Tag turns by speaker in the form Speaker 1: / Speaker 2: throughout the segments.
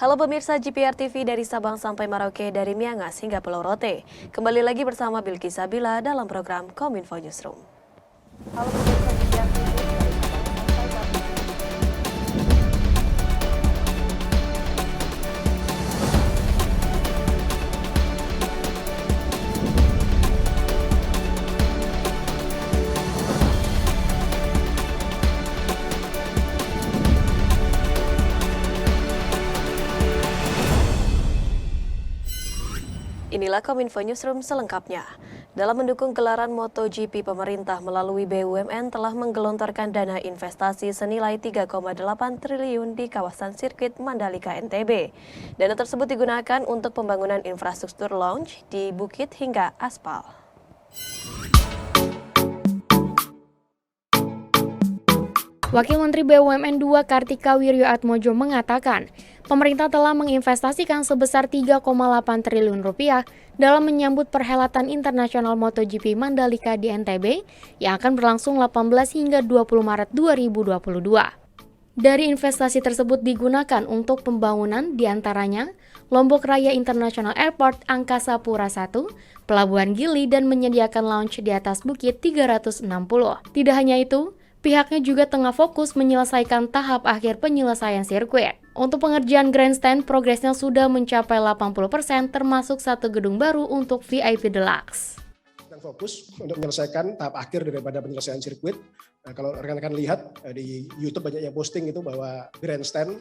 Speaker 1: Halo pemirsa GPR TV dari Sabang sampai Merauke, dari Miangas hingga Pulau Rote. Kembali lagi bersama Bilky Sabila dalam program Kominfo Newsroom. Halo pemirsa GPR TV dari Sabang sampai Merauke. Inilah Kominfo Newsroom selengkapnya. Dalam mendukung gelaran MotoGP, pemerintah melalui BUMN telah menggelontorkan dana investasi senilai 3,8 triliun di kawasan sirkuit Mandalika NTB. Dana tersebut digunakan untuk pembangunan infrastruktur lounge di bukit hingga aspal.
Speaker 2: Wakil Menteri BUMN 2 Kartika Wirjoatmojo mengatakan, pemerintah telah menginvestasikan sebesar 3,8 triliun rupiah dalam menyambut perhelatan internasional MotoGP Mandalika di NTB yang akan berlangsung 18 hingga 20 Maret 2022. Dari investasi tersebut digunakan untuk pembangunan diantaranya Lombok Raya International Airport Angkasa Pura I, Pelabuhan Gili, dan menyediakan lounge di atas bukit 360. Tidak hanya itu, pihaknya juga tengah fokus menyelesaikan tahap akhir penyelesaian sirkuit. Untuk pengerjaan grandstand, progresnya sudah mencapai 80% termasuk satu gedung baru untuk VIP Deluxe.
Speaker 3: Yang fokus untuk menyelesaikan tahap akhir daripada penyelesaian sirkuit. Nah, kalau rekan-rekan lihat di YouTube banyak yang posting itu bahwa grandstand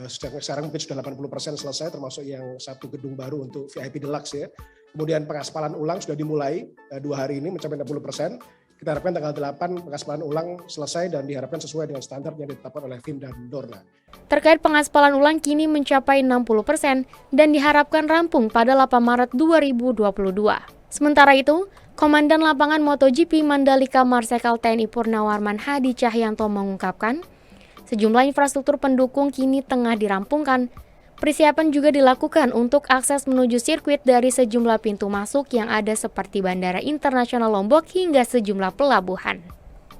Speaker 3: sekarang mungkin sudah 80% selesai, termasuk yang satu gedung baru untuk VIP Deluxe ya. Kemudian pengaspalan ulang sudah dimulai 2 hari ini mencapai 60%. Kita harapkan tanggal 8 pengaspalan ulang selesai dan diharapkan sesuai dengan standar yang ditetapkan oleh FIM dan Dorna.
Speaker 2: Terkait pengaspalan ulang kini mencapai 60% dan diharapkan rampung pada 8 Maret 2022. Sementara itu, Komandan Lapangan MotoGP Mandalika Marsikal TNI Purnawarman Hadi Cahyanto mengungkapkan, sejumlah infrastruktur pendukung kini tengah dirampungkan. Persiapan juga dilakukan untuk akses menuju sirkuit dari sejumlah pintu masuk yang ada seperti Bandara Internasional Lombok hingga sejumlah pelabuhan.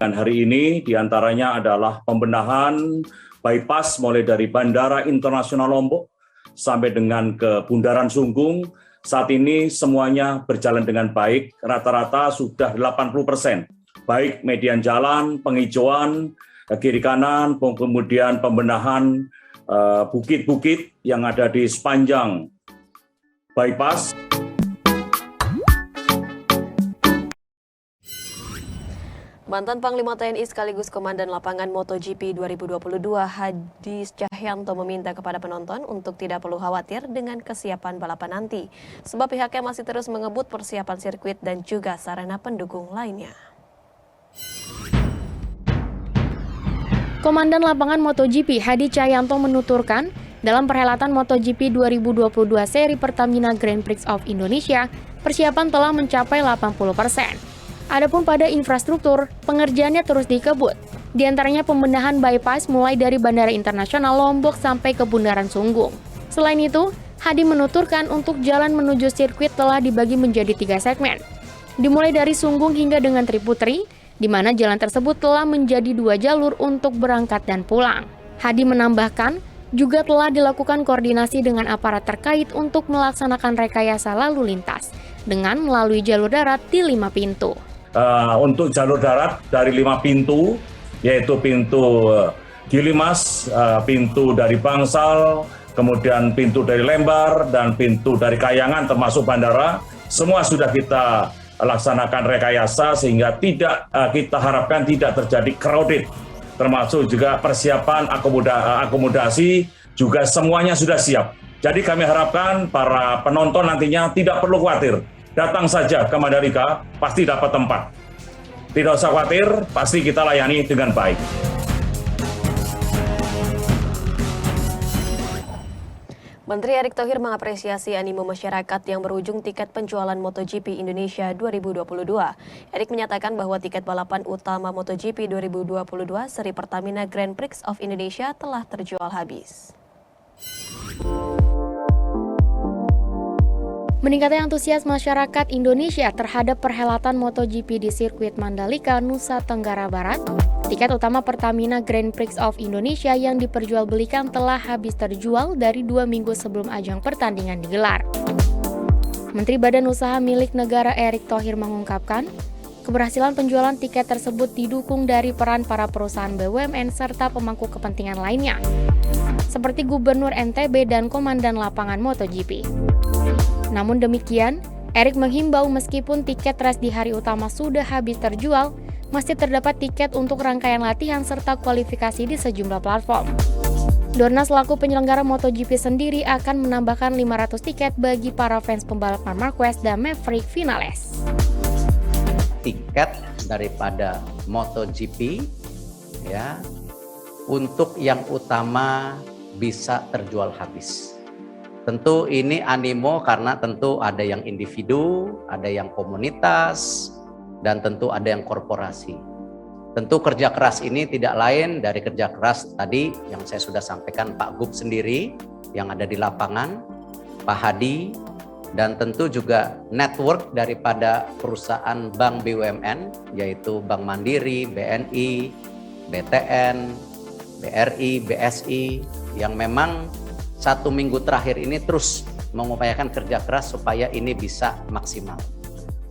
Speaker 4: Dan hari ini diantaranya adalah pembenahan bypass mulai dari Bandara Internasional Lombok sampai dengan ke Bundaran Sunggung. Saat ini semuanya berjalan dengan baik, rata-rata sudah 80%. Baik median jalan, penghijauan, kiri kanan, kemudian pembenahan bukit-bukit yang ada di sepanjang bypass.
Speaker 1: Mantan Panglima TNI sekaligus Komandan Lapangan MotoGP 2022 Hadi Cahyanto meminta kepada penonton untuk tidak perlu khawatir dengan kesiapan balapan nanti, sebab pihaknya masih terus mengebut persiapan sirkuit dan juga sarana pendukung lainnya.
Speaker 2: Komandan Lapangan MotoGP Hadi Cahyanto menuturkan, dalam perhelatan MotoGP 2022 seri Pertamina Grand Prix of Indonesia, persiapan telah mencapai 80%. Adapun pada infrastruktur, pengerjaannya terus dikebut. Di antaranya pembenahan bypass mulai dari Bandara Internasional Lombok sampai ke Bundaran Sunggung. Selain itu, Hadi menuturkan untuk jalan menuju sirkuit telah dibagi menjadi 3 segmen. Dimulai dari Sunggung hingga dengan Triputri, di mana jalan tersebut telah menjadi 2 jalur untuk berangkat dan pulang. Hadi menambahkan, juga telah dilakukan koordinasi dengan aparat terkait untuk melaksanakan rekayasa lalu lintas dengan melalui jalur darat di 5 pintu.
Speaker 4: Untuk jalur darat dari 5 pintu, yaitu pintu Gilimas, pintu dari Bangsal, kemudian pintu dari Lembar, dan pintu dari Kayangan termasuk bandara, semua sudah kita laksanakan rekayasa sehingga kita harapkan tidak terjadi crowded, termasuk juga persiapan akomodasi juga semuanya sudah siap. Jadi kami harapkan para penonton nantinya tidak perlu khawatir, datang saja ke Mandalika pasti dapat tempat. Tidak usah khawatir, pasti kita layani dengan baik.
Speaker 1: Menteri Erick Thohir mengapresiasi animo masyarakat yang berujung tiket penjualan MotoGP Indonesia 2022. Erick menyatakan bahwa tiket balapan utama MotoGP 2022 seri Pertamina Grand Prix of Indonesia telah terjual habis.
Speaker 2: Meningkatnya antusias masyarakat Indonesia terhadap perhelatan MotoGP di sirkuit Mandalika, Nusa Tenggara Barat, Tiket utama Pertamina Grand Prix of Indonesia yang diperjualbelikan telah habis terjual dari 2 minggu sebelum ajang pertandingan digelar. Menteri Badan Usaha Milik Negara Erick Thohir mengungkapkan, keberhasilan penjualan tiket tersebut didukung dari peran para perusahaan BUMN serta pemangku kepentingan lainnya, seperti Gubernur NTB dan Komandan Lapangan MotoGP. Namun demikian, Erick menghimbau meskipun tiket race di hari utama sudah habis terjual, masih terdapat tiket untuk rangkaian latihan serta kualifikasi di sejumlah platform. Dorna selaku penyelenggara MotoGP sendiri akan menambahkan 500 tiket bagi para fans pembalap Marc Marquez dan Maverick Vinales.
Speaker 5: Tiket daripada MotoGP ya untuk yang utama bisa terjual habis. Tentu ini animo karena tentu ada yang individu, ada yang komunitas, dan tentu ada yang korporasi. Tentu kerja keras ini tidak lain dari kerja keras tadi yang saya sudah sampaikan Pak Gub sendiri yang ada di lapangan, Pak Hadi, dan tentu juga network daripada perusahaan bank BUMN yaitu Bank Mandiri, BNI, BTN, BRI, BSI yang memang 1 minggu terakhir ini terus mengupayakan kerja keras supaya ini bisa maksimal.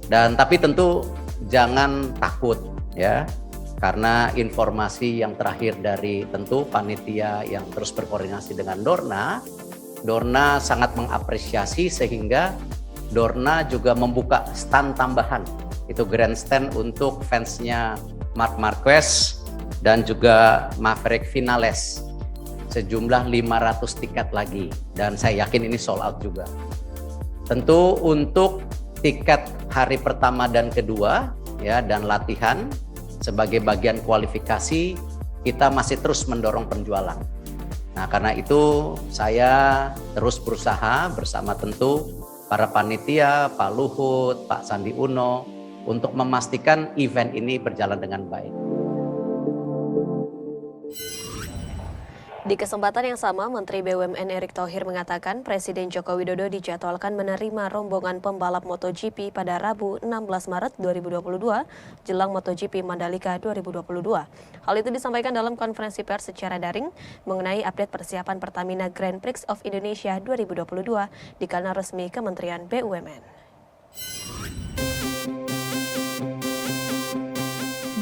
Speaker 5: Dan tapi tentu jangan takut ya, karena informasi yang terakhir dari tentu panitia yang terus berkoordinasi dengan Dorna sangat mengapresiasi sehingga Dorna juga membuka stand tambahan, itu grandstand untuk fansnya Marc Marquez dan juga Maverick Vinales, sejumlah 500 tiket lagi dan saya yakin ini sold out juga. Tentu untuk tiket hari pertama dan kedua ya dan latihan sebagai bagian kualifikasi kita masih terus mendorong penjualan. Nah, karena itu saya terus berusaha bersama tentu para panitia, Pak Luhut, Pak Sandi Uno untuk memastikan event ini berjalan dengan baik.
Speaker 1: Di kesempatan yang sama, Menteri BUMN Erick Thohir mengatakan Presiden Joko Widodo dijadwalkan menerima rombongan pembalap MotoGP pada Rabu 16 Maret 2022 jelang MotoGP Mandalika 2022. Hal itu disampaikan dalam konferensi pers secara daring mengenai update persiapan Pertamina Grand Prix of Indonesia 2022 di kanal resmi Kementerian BUMN.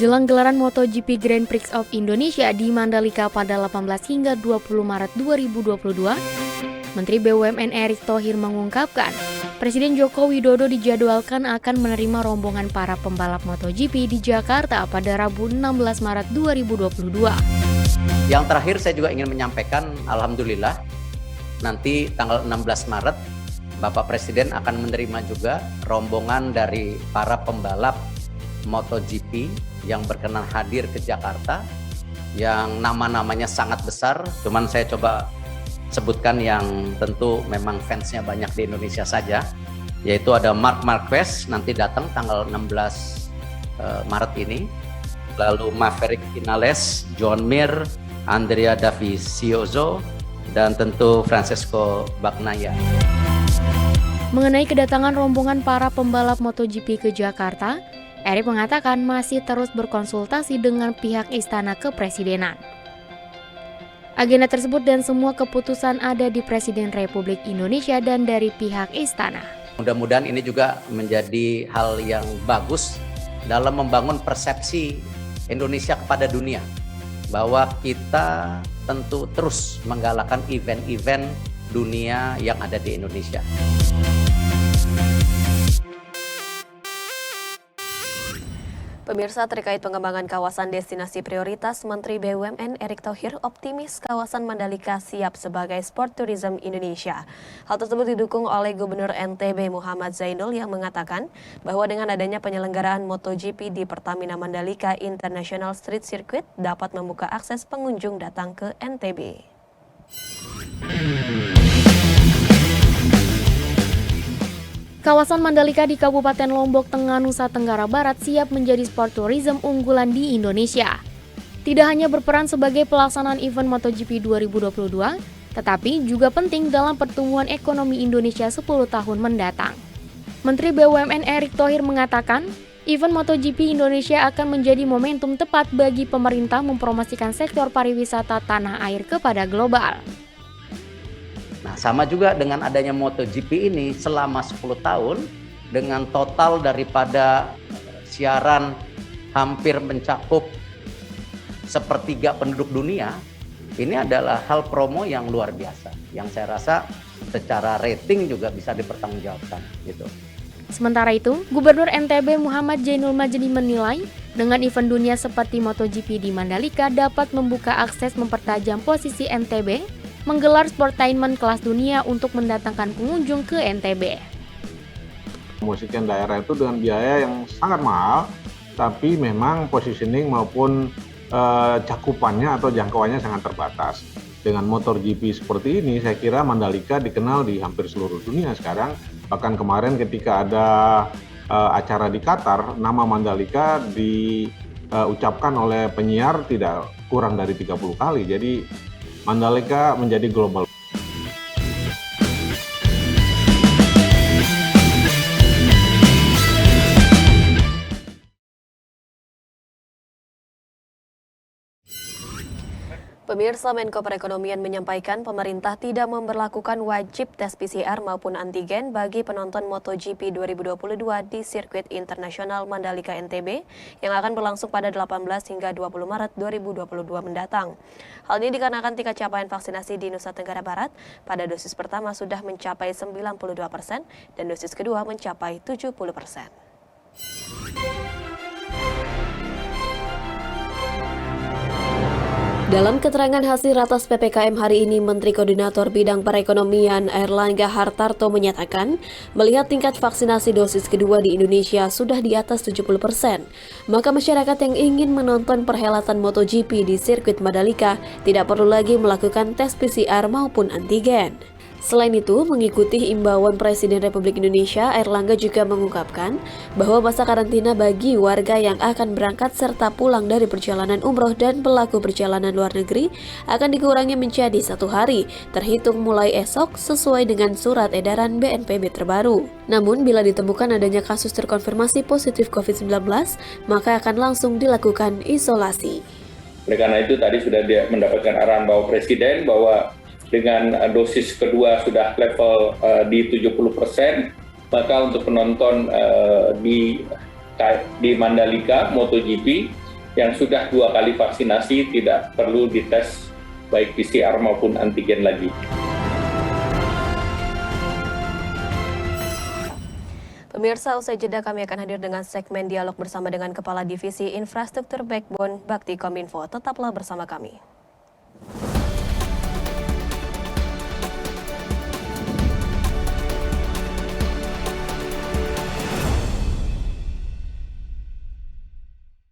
Speaker 2: Jelang gelaran MotoGP Grand Prix of Indonesia di Mandalika pada 18 hingga 20 Maret 2022, Menteri BUMN Erick Thohir mengungkapkan, Presiden Joko Widodo dijadwalkan akan menerima rombongan para pembalap MotoGP di Jakarta pada Rabu 16 Maret 2022.
Speaker 5: Yang terakhir saya juga ingin menyampaikan, alhamdulillah, nanti tanggal 16 Maret, Bapak Presiden akan menerima juga rombongan dari para pembalap MotoGP yang berkenan hadir ke Jakarta yang nama-namanya sangat besar, cuman saya coba sebutkan yang tentu memang fansnya banyak di Indonesia saja, yaitu ada Marc Marquez nanti datang tanggal 16 Maret ini, lalu Maverick Vinales, John Mir, Andrea Dovizioso, dan tentu Francesco Bagnaia.
Speaker 2: Mengenai kedatangan rombongan para pembalap MotoGP ke Jakarta, Erick mengatakan masih terus berkonsultasi dengan pihak Istana Kepresidenan. Agenda tersebut dan semua keputusan ada di Presiden Republik Indonesia dan dari pihak Istana.
Speaker 5: Mudah-mudahan ini juga menjadi hal yang bagus dalam membangun persepsi Indonesia kepada dunia, bahwa kita tentu terus menggalakkan event-event dunia yang ada di Indonesia.
Speaker 1: Pemirsa, terkait pengembangan kawasan destinasi prioritas, Menteri BUMN Erick Thohir optimis kawasan Mandalika siap sebagai Sport Tourism Indonesia. Hal tersebut didukung oleh Gubernur NTB Muhammad Zainul yang mengatakan bahwa dengan adanya penyelenggaraan MotoGP di Pertamina Mandalika International Street Circuit dapat membuka akses pengunjung datang ke NTB.
Speaker 2: Kawasan Mandalika di Kabupaten Lombok Tengah, Nusa Tenggara Barat siap menjadi sport tourism unggulan di Indonesia. Tidak hanya berperan sebagai pelaksanaan event MotoGP 2022, tetapi juga penting dalam pertumbuhan ekonomi Indonesia 10 tahun mendatang. Menteri BUMN Erick Thohir mengatakan, Event MotoGP Indonesia akan menjadi momentum tepat bagi pemerintah mempromosikan sektor pariwisata tanah air kepada global.
Speaker 5: Nah, sama juga dengan adanya MotoGP ini selama 10 tahun dengan total daripada siaran hampir mencakup sepertiga penduduk dunia, ini adalah hal promo yang luar biasa, yang saya rasa secara rating juga bisa dipertanggungjawabkan gitu.
Speaker 2: Sementara itu, Gubernur NTB Muhammad Jainul Majdi menilai dengan event dunia seperti MotoGP di Mandalika dapat membuka akses mempertajam posisi NTB menggelar sportainment kelas dunia untuk mendatangkan pengunjung ke NTB.
Speaker 6: Promosikan daerah itu dengan biaya yang sangat mahal, tapi memang positioning maupun cakupannya atau jangkauannya sangat terbatas. Dengan MotoGP seperti ini, saya kira Mandalika dikenal di hampir seluruh dunia sekarang. Bahkan kemarin ketika ada acara di Qatar, nama Mandalika diucapkan oleh penyiar tidak kurang dari 30 kali. Jadi Mandalika menjadi global.
Speaker 1: Pemirsa, Menko Perekonomian menyampaikan pemerintah tidak memberlakukan wajib tes PCR maupun antigen bagi penonton MotoGP 2022 di sirkuit internasional Mandalika NTB yang akan berlangsung pada 18 hingga 20 Maret 2022 mendatang. Hal ini dikarenakan tingkat capaian vaksinasi di Nusa Tenggara Barat pada dosis pertama sudah mencapai 92% dan dosis kedua mencapai 70%. Dalam keterangan hasil ratas PPKM hari ini, Menteri Koordinator Bidang Perekonomian Airlangga Hartarto menyatakan melihat tingkat vaksinasi dosis kedua di Indonesia sudah di atas 70%, maka masyarakat yang ingin menonton perhelatan MotoGP di sirkuit Mandalika tidak perlu lagi melakukan tes PCR maupun antigen. Selain itu, mengikuti imbauan Presiden Republik Indonesia, Airlangga juga mengungkapkan bahwa masa karantina bagi warga yang akan berangkat serta pulang dari perjalanan umroh dan pelaku perjalanan luar negeri akan dikurangi menjadi 1 hari, terhitung mulai esok sesuai dengan surat edaran BNPB terbaru. Namun, bila ditemukan adanya kasus terkonfirmasi positif COVID-19, maka akan langsung dilakukan isolasi.
Speaker 7: Oleh karena itu, tadi sudah mendapatkan arahan Bapak Presiden bahwa dengan dosis kedua sudah level di 70%, maka untuk penonton di Mandalika MotoGP yang sudah 2 kali vaksinasi tidak perlu dites baik PCR maupun antigen lagi.
Speaker 1: Pemirsa, usai jeda kami akan hadir dengan segmen dialog bersama dengan Kepala Divisi Infrastruktur Backbone Bakti Kominfo. Tetaplah bersama kami.